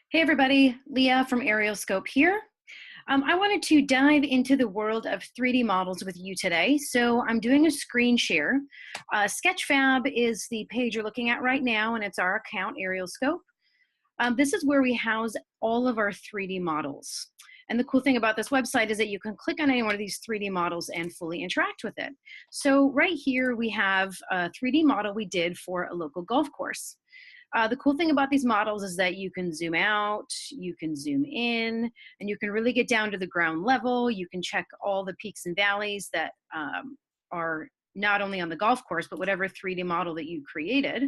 Hey everybody, Leah from AerialScope here. I wanted to dive into the world of 3D models with you today. So I'm doing a screen share. Sketchfab is the page you're looking at right now, and it's our account, AerialScope. This is where we house all of our 3D models. And the cool thing about this website is that you can click on any one of these 3D models and fully interact with it. So right here we have a 3D model we did for a local golf course. The cool thing about these models is that you can zoom out, you can zoom in, and you can really get down to the ground level. You can check all the peaks and valleys that are not only on the golf course, but whatever 3D model that you created.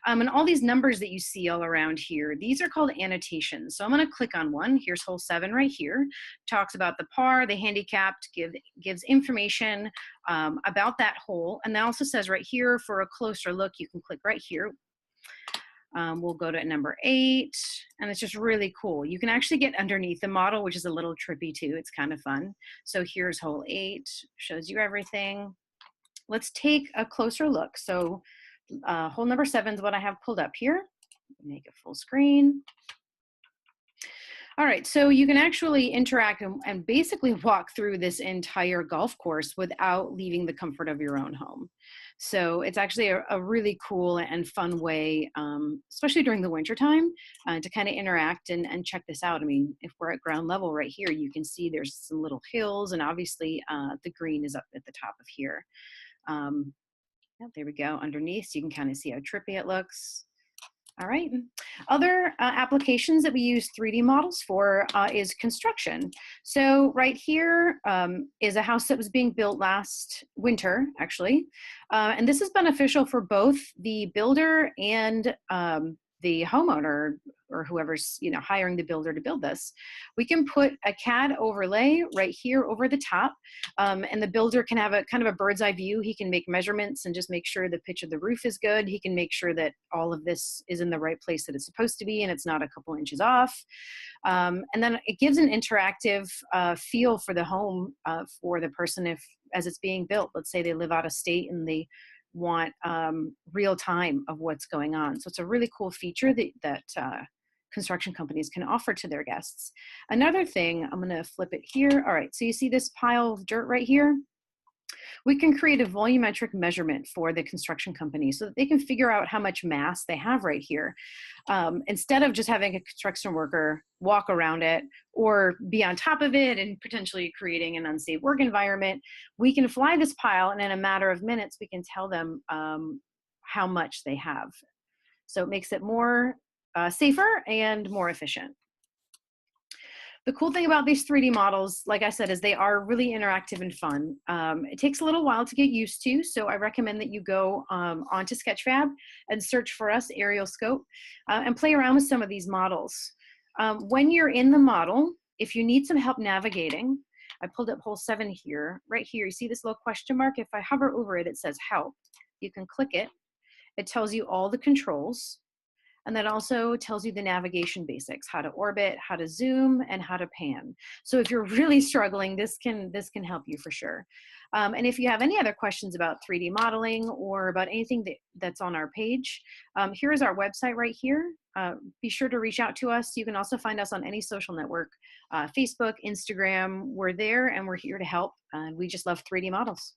And all these numbers that you see all around here, these are called annotations. So I'm going to click on one. Here's hole 7 right here. Talks about the par, the handicapped, gives information about that hole. And that also says right here, for a closer look, you can click right here. We'll go to number 8, and it's just really cool. You can actually get underneath the model, which is a little trippy too. It's kind of fun. So here's hole 8, shows you everything. Let's take a closer look. So hole number 7 is what I have pulled up here. Make it full screen. All right, so you can actually interact and basically walk through this entire golf course without leaving the comfort of your own home. So it's actually a really cool and fun way, especially during the winter time, to kind of interact and check this out. I mean, if we're at ground level right here, you can see there's some little hills, and obviously the green is up at the top of here. Yeah, there we go, underneath, so you can kind of see how trippy it looks. All right. Other applications that we use 3D models for is construction. So right here is a house that was being built last winter, actually. And this is beneficial for both the builder and the homeowner, or whoever's hiring the builder to build this. We can put a CAD overlay right here over the top, and the builder can have a kind of a bird's eye view. He can make measurements and just make sure the pitch of the roof is good. He can make sure that all of this is in the right place that it's supposed to be and it's not a couple inches off. And then it gives an interactive feel for the home for the person as it's being built. Let's say they live out of state and they want real time of what's going on. So it's a really cool feature that construction companies can offer to their guests. Another thing, I'm going to flip it here. All right, so you see this pile of dirt right here? We can create a volumetric measurement for the construction company so that they can figure out how much mass they have right here. Instead of just having a construction worker walk around it or be on top of it and potentially creating an unsafe work environment, we can fly this pile, and in a matter of minutes, we can tell them how much they have. So it makes it more safer and more efficient. The cool thing about these 3D models, like I said, is they are really interactive and fun. It takes a little while to get used to, so I recommend that you go onto Sketchfab and search for us, AerialScope, and play around with some of these models. When you're in the model, if you need some help navigating, I pulled up hole 7 here. Right here, you see this little question mark? If I hover over it, it says help. You can click it. It tells you all the controls. And that also tells you the navigation basics, how to orbit, how to zoom, and how to pan. So if you're really struggling, this can help you for sure. And if you have any other questions about 3D modeling or about anything that's on our page, here is our website right here. Be sure to reach out to us. You can also find us on any social network, Facebook, Instagram. We're there and we're here to help. We just love 3D models.